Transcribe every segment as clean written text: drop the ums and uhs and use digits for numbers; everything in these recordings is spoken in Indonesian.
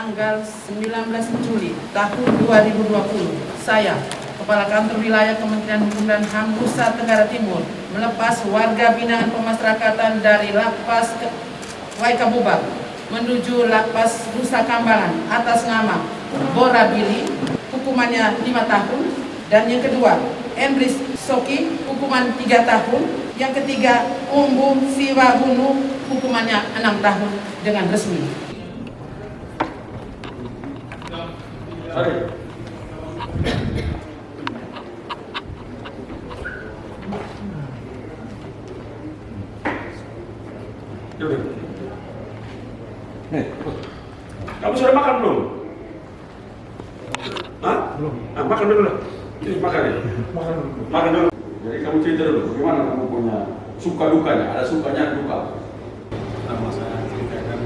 tanggal 19 Juli tahun 2020, saya, Kepala Kantor Wilayah Kementerian Hukum dan HAM Nusa Tenggara Timur, melepas warga binaan pemasyarakatan dari Lapas Waikabubak menuju Lapas Nusa Kambangan atas nama Bora Billy, hukumannya 5 tahun, dan yang kedua, Endris Soki, hukuman 3 tahun, yang ketiga, Umbu Siwahunu, hukumannya 6 tahun dengan resmi. Kamu sudah makan belum? Hah? Belum. Ah, makan dulu lah. Ini makan ya? Makan dulu. Jadi kamu cerita dulu, bagaimana kamu punya suka dukanya? Ada sukanya, duka. Nama saya ceritakan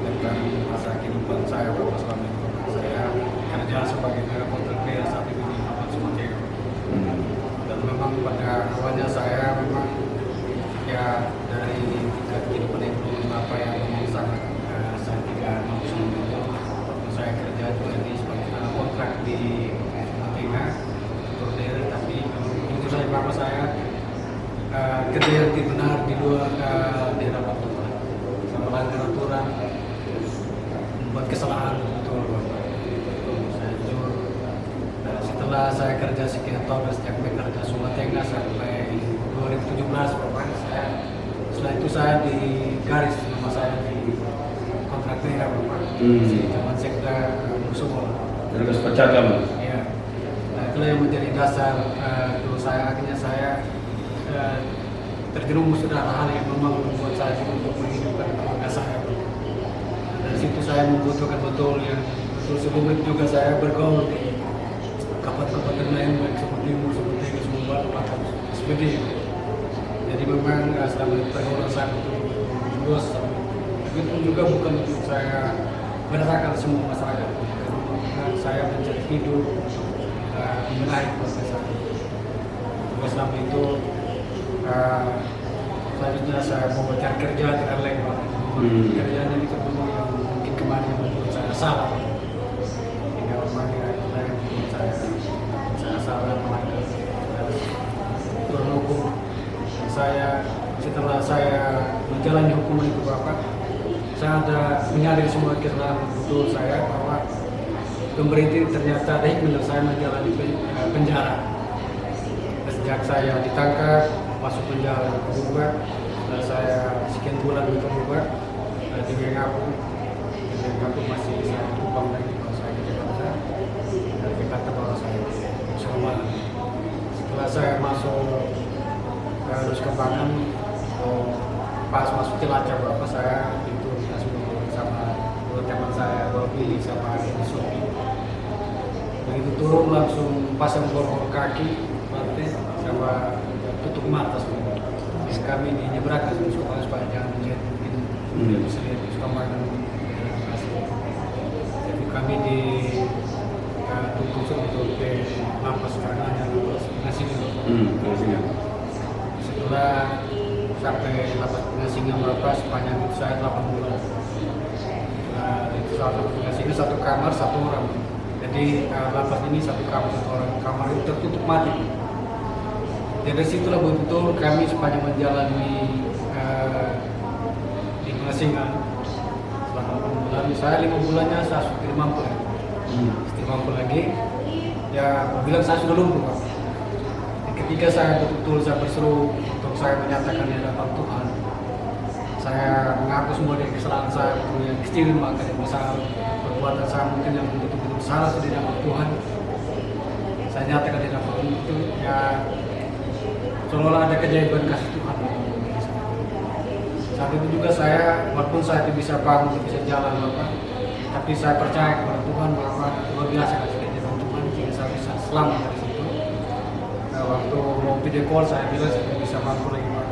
tentang masa kehidupan saya bahwa selama ini saya kerja sebagai kontraktor saat ini di Lapas Sumatera. Dan memang pada awalnya saya memang ya dari kehidupan ekonomi apa yang memang sangat saya tidak mampu semuanya. Waktu saya kerja juga di sebagai kontrak di Sumatera, daerah, tapi jujur saja bahwa saya kerja yang tidak benar di luar daerah Bapak. Melanggar aturan, membuat kesalahan, betul Bapak. Saya jujur, setelah saya kerja sekian tahun sejak bekerja Sumatera sampai 2017 Bapak, setelah itu saya di garis nama saya di kontrak daerah Bapak, di zaman sekda Musuh. Jadi kesepakat kamu? Iya. Nah, itulah yang menjadi dasar dulu saya akhirnya saya terjerumus dalam hal yang memang membuat saya untuk menghidupkan keluarga saya. Dari situ saya membutuhkan betul yang betul sebelum itu juga saya bergaul di kabupaten lain baik seperti Timur, seperti Sumbar, Batam, seperti itu. Jadi memang selama pergaulan saya betul luas. Itu juga bukan untuk saya berdasarkan semua masyarakat. Karena saya mencari hidup, membenahi keluarga saya. Juga selama itu selanjutnya saya mau mencari kerja dengan lain Pak. Kerjaan ini ketemu yang mungkin kemarin yang membuat saya salah. Hingga memang yang membuat saya salah melanggar aturan hukum. Saya setelah saya menjalani hukuman itu Bapak, saya ada menyadari semua kesalahan betul saya bahwa pemerintah ternyata ada hikmah saya menjalani penjara. Sejak saya ditangkap masuk penjara kedua, dan saya sekian bulan di kedua di Gengapu masih saya tumpang lagi kalau saya ke Jakarta, dari Jakarta baru saya Sumatera. Setelah saya masuk Nusa Kambangan, pas masuk Cilacap Bapak, saya itu sama dua teman saya, Robi sama Sofi. Begitu turun langsung pasang borgol kaki, lantai sama tutup mata semua. Kami dinyebrangkan supaya jangan melihat mungkin bisa lihat Nusa Kambangan. Jadi kami ditutup untuk ke lapas karena hanya lapas Pengasingan. Setelah sampai lapas Pengasingan berapa sepanjang itu saya 8 bulan. Itu satu Pengasingan satu kamar satu orang. Jadi lapas ini satu kamar satu orang. Kamar itu tertutup mati. Jadi dari situlah betul kami sepanjang menjalani di Pengasingan selama 8 bulan. Saya 5 bulannya saya sudah mampu lagi. Setelah mampu lagi, ya bilang saya sudah lumpuh Pak. Ketika saya betul-betul saya berseru untuk saya menyatakan di hadapan Tuhan, saya mengaku semua dari kesalahan saya yang kecil maka besar perbuatan saya mungkin yang betul-betul salah di hadapan Tuhan. Saya nyatakan di hadapan itu ya. Seolah ada keajaiban kasih Tuhan. Saat itu juga saya, walaupun saya tidak bisa bangun, tidak bisa jalan Bapak, tapi saya percaya kepada Tuhan bahwa luar biasa kasih keajaiban Tuhan sehingga saya bisa selamat dari situ. Waktu mau video call saya bilang saya tidak bisa bangun lagi Pak.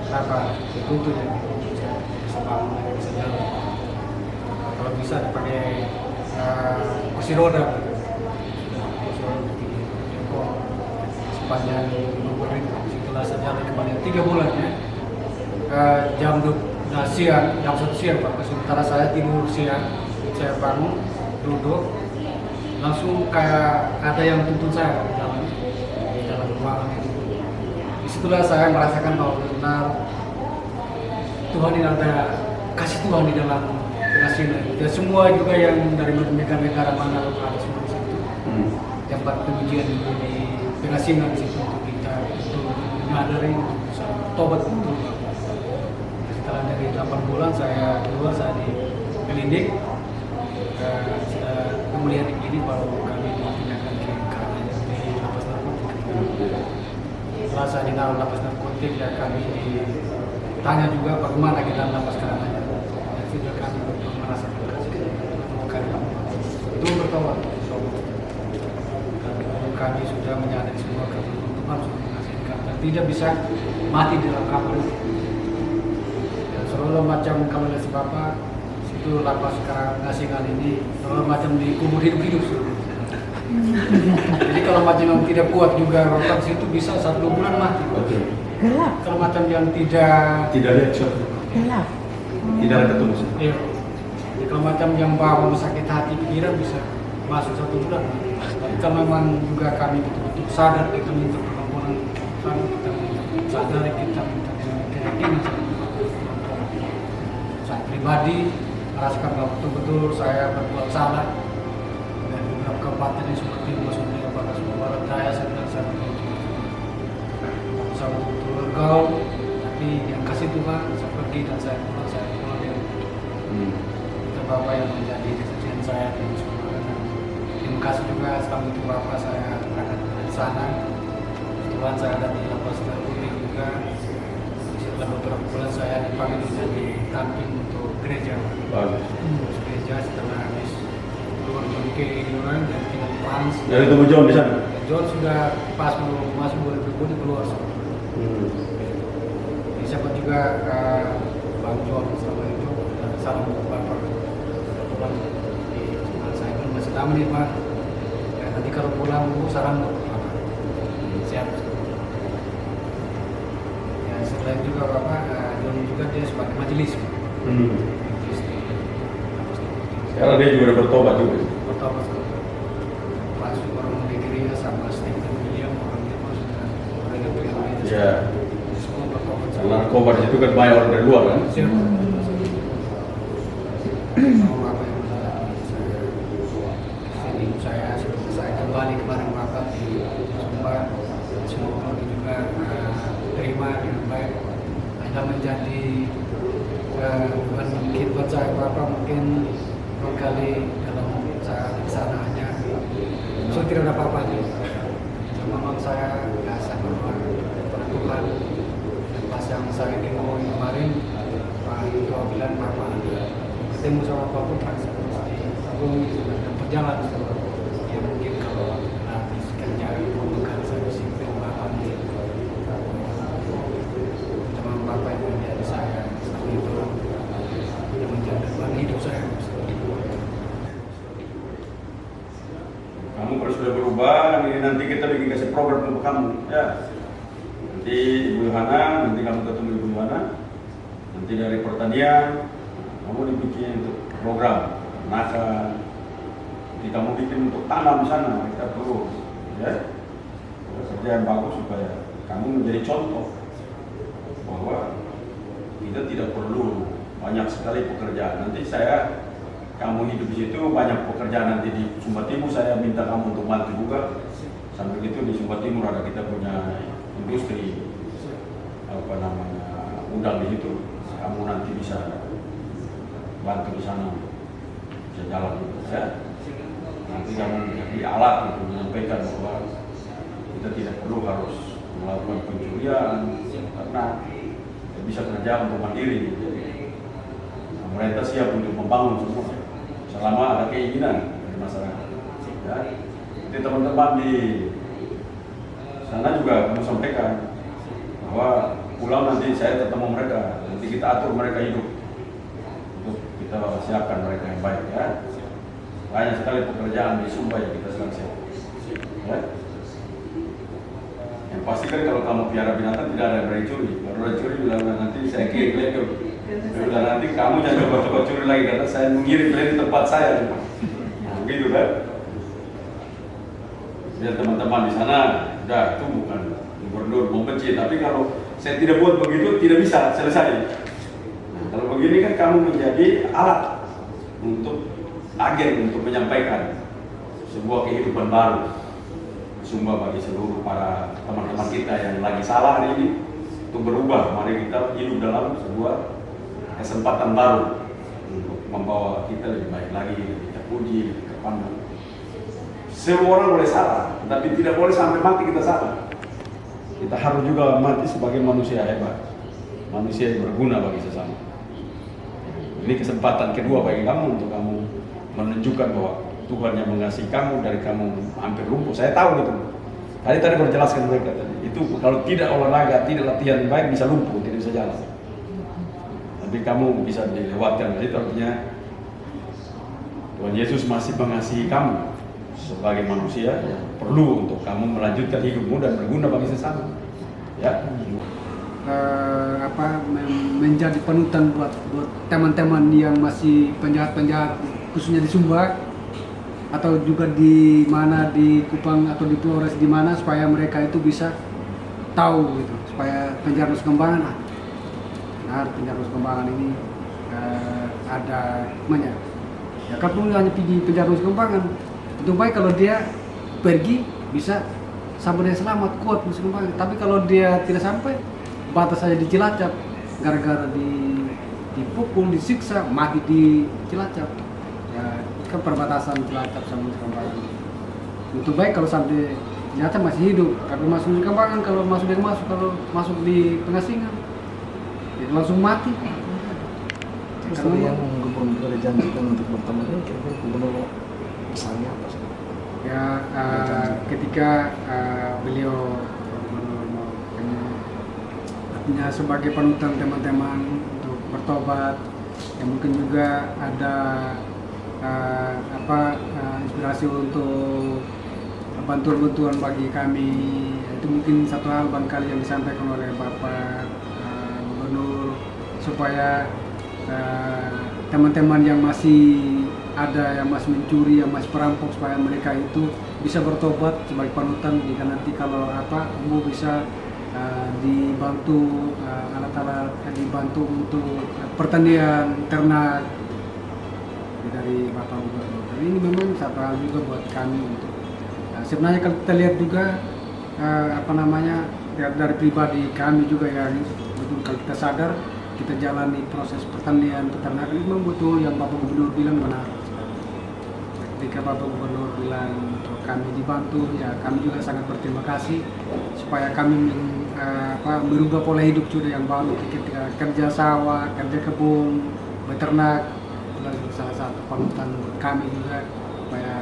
Kenapa? Dituntut ya, saya bisa bangun lagi, bisa jalan. Kalau bisa dipakai kursi roda. Sepanjang setelah saya jalan kembali 3 bulan ya, jam 12 siang, jam 1 siang Pak, sementara saya tidur siang saya bangun, duduk, langsung kayak ada yang tuntun saya di dalam ruangan itu. Disitulah saya merasakan bahwa benar Tuhan ini ada kasih Tuhan di dalam penasihat. Dan semua juga yang dari negara-negara mana ada semua di situ. Tempat pengujian di pengasingan di situ untuk kita untuk menyadari bisa tobat betul. Setelah dari 8 bulan saya keluar, saya digelidik, sudah melihat di klinik baru kami dipindahkan ke karantina di lapas narkotik. Setelah saya ditaruh lapas narkotik, ya kami ditanya juga bagaimana kita lapas karantina. Dan sudah kami merasakan kasih karya itu bertobat. Kami sudah menyadari semua kebutuhan Tuhan sudah menghasilkan dan tidak bisa mati di dalam kamar itu. Dan seolah macam kalau lihat Bapak situ lapas karantina ini seolah macam dikubur hidup-hidup. Jadi kalau macam yang tidak kuat juga rotan situ bisa 1-2 bulan mati. Gelap. Kalau macam yang tidak lihat Gelap. tidak ada ketemu. iya. Jadi kalau macam yang bawa sakit hati pikiran bisa masuk 1 bulan. Tapi kalau memang juga kami betul-betul sadar kita minta pengampunan Tuhan, kita sadar kita minta keyakinan. Saya pribadi merasakan bahwa betul-betul saya berbuat salah dan beberapa kabupaten yang seperti Sumatera Barat, Sumatera Barat, Daya, saya bilang saya betul-betul bergaul, tapi yang kasih Tuhan saya pergi dan saya pulang dengan itu Bapak yang menjadi kesaksian saya di Sumatera. Terima kasih juga selama itu Bapak saya berangkat dari sana. Tuhan saya ada di lapas narkotik juga. Setelah beberapa bulan saya dipanggil menjadi tamping untuk gereja. Bagus. Gereja setelah habis keluar ke orang dan tinggal di Frans. Dari tunggu John di sana. John sudah pas mau masuk 2020 keluar. Jadi saya juga Bang John sama itu salam untuk Bapak. Saya pun masih lama nih Pak. Ya, nanti kalau pulang salam untuk Bapak. Siap. Ya setelah itu juga Bapak John juga dia sebagai majelis. Sekarang dia juga udah bertobat juga. Bertobat. Pas orang di gereja sama Stephen William orang dia pun sudah itu. Iya. Semua bertobat. Narkoba di situ kan banyak orang dari luar kan. Siap. Sama apa yang saya kembali kemarin Bapak di Sumbar, semoga juga terima dengan baik. Hanya menjadi bukan mungkin buat saya Bapak mungkin kali dalam saya di sana hanya so tidak ada apa-apa nih. Memang saya biasa berdoa kepada Tuhan. Dan pas yang saya demo kemarin Pak Ketua bilang Bapak ketemu sama Pak Putra aku sedang berjalan ya mungkin kalau habis kerja bukan saya simpel Bapak nih teman Bapak yang menjadi saya seperti itu yang menjadi beban hidup saya. Kamu kalau sudah berubah, nanti kita bikin kasih program untuk kamu, ya. Nanti Ibu Yohana, nanti kamu ketemu Ibu Yohana. Nanti dari pertanian, kamu dibikin untuk program naka. Nanti kamu bikin untuk tanam di sana, kita perlu, ya. Kerja yang bagus supaya kamu menjadi contoh bahwa kita tidak perlu banyak sekali pekerjaan. Nanti kamu hidup di situ banyak pekerjaan nanti di Sumba Timur saya minta kamu untuk bantu juga. Sambil itu di Sumba Timur ada kita punya industri udang di situ. Kamu nanti bisa bantu di sana bisa jalan gitu ya. Nanti kamu jadi alat untuk menyampaikan bahwa kita tidak perlu harus melakukan pencurian karena kita bisa kerja untuk mandiri. Pemerintah siap untuk membangun semua. Selama ada keinginan dari masyarakat. Ya. Jadi teman-teman di sana juga kamu sampaikan bahwa pulang nanti saya ketemu mereka, nanti kita atur mereka hidup untuk kita siapkan mereka yang baik ya. Banyak sekali pekerjaan di Sumba yang kita sedang siap. Ya. Yang pasti kan kalau kamu piara binatang tidak ada yang berani curi. Baru ada curi bilang nanti saya kirim kalian ke. Dia bilang nanti kamu jangan coba-coba curi lagi karena saya mengirim kalian di tempat saya. Nah, gitu kan? Biar teman-teman di sana, udah itu bukan gubernur membenci. Tapi kalau saya tidak buat begitu tidak bisa selesai. Nah, kalau begini kan kamu menjadi alat untuk agen untuk menyampaikan sebuah kehidupan baru. Sumpah bagi seluruh para teman-teman kita yang lagi salah hari ini untuk berubah. Mari kita hidup dalam sebuah kesempatan baru untuk membawa kita lebih baik lagi, lebih terpuji, lebih terpandang. Semua orang boleh salah, tapi tidak boleh sampai mati kita salah. Kita harus juga mati sebagai manusia hebat, manusia yang berguna bagi sesama. Ini kesempatan kedua bagi kamu untuk kamu menunjukkan bahwa Tuhan yang mengasihi kamu dari kamu hampir lumpuh. Saya tahu gitu. Tadi baru jelaskan mereka tadi. Itu kalau tidak olahraga, tidak latihan yang baik bisa lumpuh, tidak bisa jalan. Tapi kamu bisa dilewatkan. Itu artinya Tuhan Yesus masih mengasihi kamu sebagai manusia yang perlu untuk kamu melanjutkan hidupmu dan berguna bagi sesama. Ya. Menjadi panutan buat teman-teman yang masih penjahat-penjahat khususnya di Sumba atau juga di mana di Kupang atau di Flores di mana supaya mereka itu bisa tahu gitu, supaya penjara Nusa Kambangan penjara Nusa Kambangan ini ada namanya. Ya kan hanya pergi penjara Nusa Kambangan. Itu baik kalau dia pergi bisa sampai dengan selamat kuat Nusa Kambangan. Tapi kalau dia tidak sampai batas saja di Cilacap gara-gara dipukul, disiksa, mati di Cilacap. Ya, kan perbatasan Cilacap sama Nusa Kambangan. Itu baik kalau sampai Cilacap masih hidup, tapi masuk Nusa Kambangan kalau masuk di pengasingan, ya langsung mati. Terus tadi yang gubernur janjikan untuk bertemu ini kira-kira gubernur misalnya apa sih? Ya, ketika beliau artinya sebagai panutan teman-teman untuk bertobat, ya mungkin juga ada inspirasi untuk bantuan-bantuan bagi kami. Itu mungkin satu hal barangkali yang disampaikan oleh Bapak Gubernur supaya teman-teman yang masih ada yang masih mencuri, yang masih perampok, supaya mereka itu bisa bertobat sebagai panutan jika nanti kalau umum bisa dibantu alat-alat, dibantu untuk pertanian ternak dari Bapak Gubernur. Jadi ini memang satu hal juga buat kami untuk sebenarnya kalau kita lihat juga dari pribadi kami juga ya, betul kalau kita sadar kita jalani proses pertanian peternakan itu memang betul yang Bapak Gubernur bilang benar. Ketika Bapak Gubernur bilang kami dibantu, ya kami juga sangat berterima kasih supaya kami merubah pola hidup sudah yang baru, ketika kerja sawah, kerja kebun, beternak, salah satu panutan kami juga supaya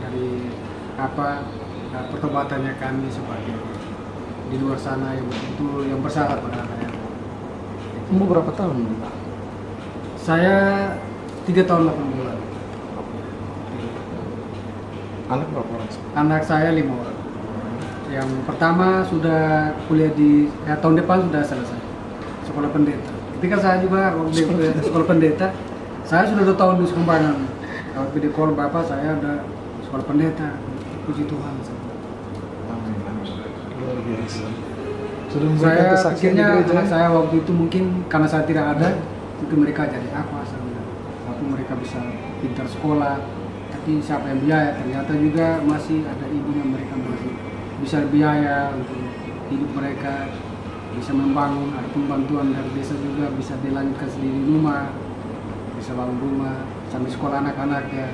dari pertobatannya kami sebagai di luar sana yang betul yang bersalah pada rakyat. Umur berapa tahun? Saya 3 tahun 8 bulan. Anak berapa orang? Anak saya 5 orang. Yang pertama sudah kuliah tahun depan sudah selesai sekolah pendeta. Ketika saya juga sekolah pendeta, saya sudah 2 tahun di Nusa Kambangan. Kalau di call Bapak saya ada sekolah pendeta. Puji Tuhan. Luar biasa. Sudah Saya kesaksian di pikirnya gereja. anak saya waktu itu mungkin karena saya tidak ada, mungkin mereka jadi apa sebenarnya. Waktu mereka bisa pintar sekolah, tapi siapa yang biaya? Ternyata juga masih ada ibunya, mereka masih bisa biaya untuk hidup mereka, bisa membangun, ada pembantuan dari desa juga, bisa dilanjutkan sendiri rumah, bisa bangun rumah, sambil sekolah anak-anaknya.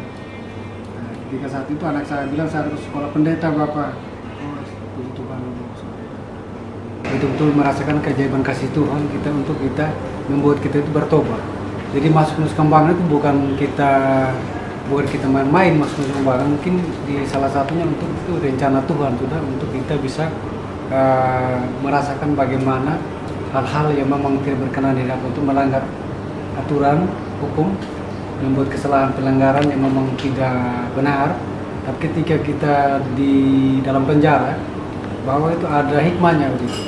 Nah, ketika saat itu anak saya bilang saya harus sekolah pendeta Bapak. Oh, puji Tuhan. Betul-betul merasakan keajaiban kasih Tuhan kita untuk kita membuat kita itu bertobat. Jadi masuk Nusa Kambangan itu bukan kita main-main masuk Nusa Kambangan, mungkin di salah satunya untuk itu rencana Tuhan sudah untuk kita bisa merasakan bagaimana hal-hal yang memang tidak berkenan di dalam untuk melanggar aturan hukum, membuat kesalahan pelanggaran yang memang tidak benar. Tapi ketika kita di dalam penjara, bahwa itu ada hikmahnya begitu.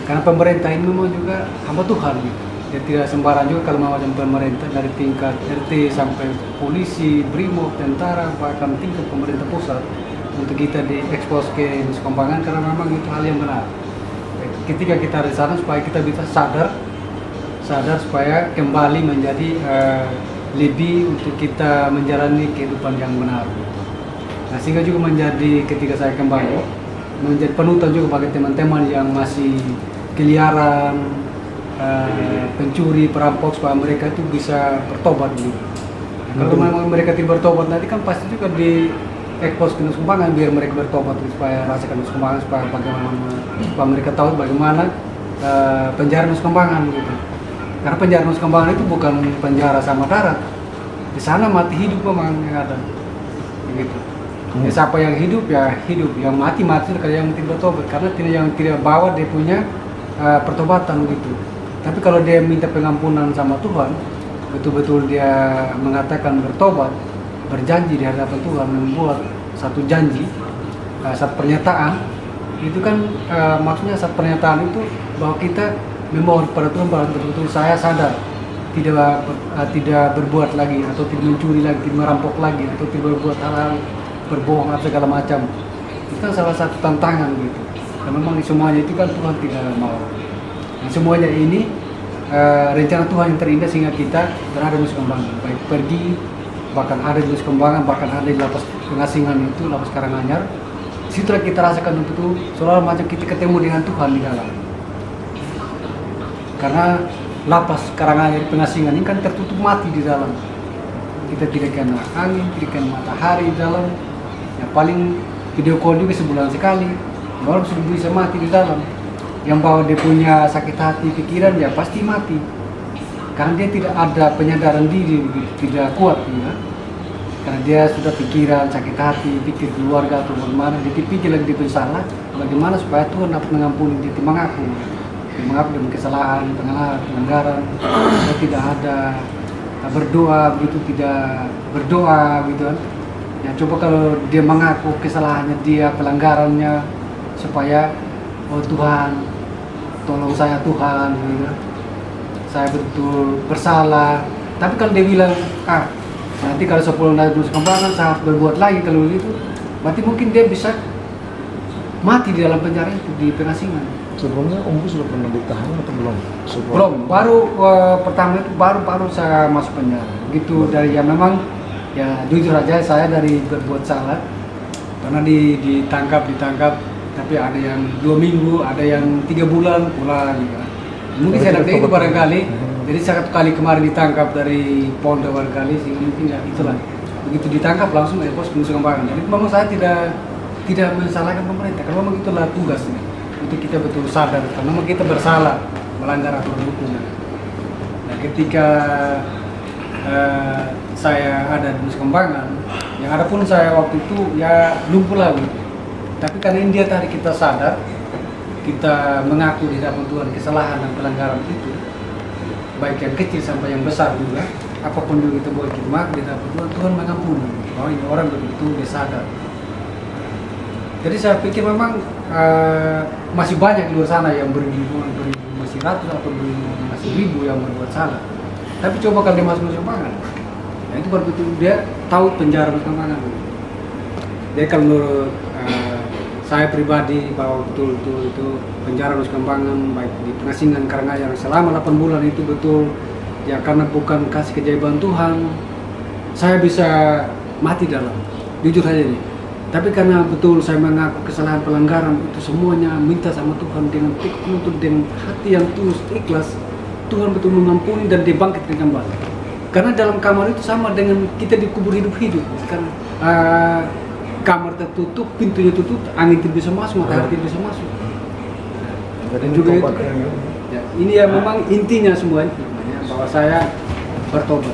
Karena pemerintah ini memang juga hamba Tuhan gitu. Dia tidak sembarang juga kalau mau macam pemerintah dari tingkat RT sampai polisi, brimob, tentara, bahkan tingkat pemerintah pusat untuk kita diekspos ke Nusa Kambangan karena memang itu hal yang benar. Ketika kita di sana supaya kita bisa sadar supaya kembali menjadi lebih untuk kita menjalani kehidupan yang benar. Nah sehingga juga menjadi ketika saya kembali menjadi penutan juga bagi teman-teman yang masih keliaran, pencuri, perampok supaya mereka itu bisa bertobat gitu. Kalau memang mereka tidak bertobat nanti kan pasti juga di ekspos ke Nusa Kambangan biar mereka bertobat supaya rasakan Nusa Kambangan supaya mereka tahu bagaimana penjara Nusa Kambangan gitu. Karena penjara Nusa Kambangan itu bukan penjara sama darat. Di sana mati hidup memang yang ada. Begitu. Ya, siapa yang hidup ya hidup, yang mati kalau yang tidak bertobat karena yang tidak bawa dia punya pertobatan gitu. Tapi kalau dia minta pengampunan sama Tuhan, betul-betul dia mengatakan bertobat, berjanji di hadapan Tuhan, membuat satu janji, satu pernyataan, itu kan maksudnya satu pernyataan itu bahwa kita memohon kepada Tuhan bahwa betul-betul saya sadar tidak berbuat lagi atau tidak mencuri lagi, tidak merampok lagi atau tidak berbuat hal-hal berbohong atau segala macam. Itu kan salah satu tantangan gitu. Dan memang di semuanya itu kan Tuhan tidak mau. Nah, semuanya ini rencana Tuhan yang terindah sehingga kita berada di Nusa Kambangan, baik pergi, bahkan ada di Nusa Kambangan, bahkan ada di lapas pengasingan itu, lapas Karanganyar. Situlah kita rasakan betul seolah macam kita ketemu dengan Tuhan di dalam. Karena lapas Karanganyar pengasingan ini kan tertutup mati di dalam. Kita tidak kena angin, tidak kena matahari di dalam. Ya paling video call juga sebulan sekali. Baru sudah bisa mati di dalam. Yang bawa dia punya sakit hati, pikiran ya pasti mati. Karena dia tidak ada penyadaran diri, tidak kuat ya. Karena dia sudah pikiran, sakit hati, pikir keluarga atau bagaimana, dia pikir lagi dia bersalah, bagaimana supaya Tuhan dapat mengampuni dia, mengaku dengan kesalahan, pelanggaran, dia tidak ada berdoa begitu, tidak berdoa gitu kan. Ya coba kalau dia mengaku kesalahannya dia, pelanggarannya, supaya oh Tuhan, tolong saya Tuhan, gitu. Saya betul bersalah. Tapi kalau dia bilang, nanti kalau 10 dari Nusa Kambangan saya harus berbuat lagi kalau itu, berarti mungkin dia bisa mati di dalam penjara itu di pengasingan. Sebelumnya Om sudah pernah ditahan atau belum? Belum. Baru pertama itu baru saya masuk penjara. Begitu dari yang memang ya jujur aja saya dari berbuat salah karena ditangkap tapi ada yang 2 minggu, ada yang 3 bulan pulang gitu. Mungkin saya dapat itu barangkali. Jadi satu kali kemarin ditangkap dari Polda barangkali sih mungkin ya itulah. Begitu ditangkap langsung ekspos ke Nusa Kambangan. Jadi memang saya tidak mensalahkan pemerintah karena memang itulah tugasnya. Untuk kita betul sadar karena memang kita bersalah melanggar aturan hukum. Nah ketika saya ada di Nusa Kambangan, yang ada pun saya waktu itu ya lumpuh lagi. Tapi karena ini dia tarik kita sadar, kita mengaku di hadapan Tuhan kesalahan dan pelanggaran itu, baik yang kecil sampai yang besar juga, apapun juga kita buat kita di hadapan Tuhan, Tuhan mengampuni. Bahwa ini orang betul-betul dia sadar. Jadi saya pikir memang masih banyak di luar sana yang beribu, masih ratus atau masih ribu yang berbuat salah. Tapi coba kalau dia masuk Nusa Kambangan, nah itu baru betul dia tahu penjara Nusa Kambangan. Jadi kalau menurut saya pribadi bahwa betul itu penjara Nusa Kambangan baik di pengasingan Karanganyar selama 8 bulan itu betul ya karena bukan kasih keajaiban Tuhan, saya bisa mati dalam, jujur saja nih. Tapi karena betul saya mengaku kesalahan pelanggaran itu semuanya minta sama Tuhan dengan dengan hati yang tulus ikhlas, Tuhan betul mengampuni dan dibangkitkan kembali. Karena dalam kamar itu sama dengan kita dikubur hidup-hidup. Karena kamar tertutup, pintunya tutup, angin tidak bisa masuk, matahari tidak bisa masuk. Dan juga itu, ya, ini ya memang intinya semua itu, bahwa saya bertobat.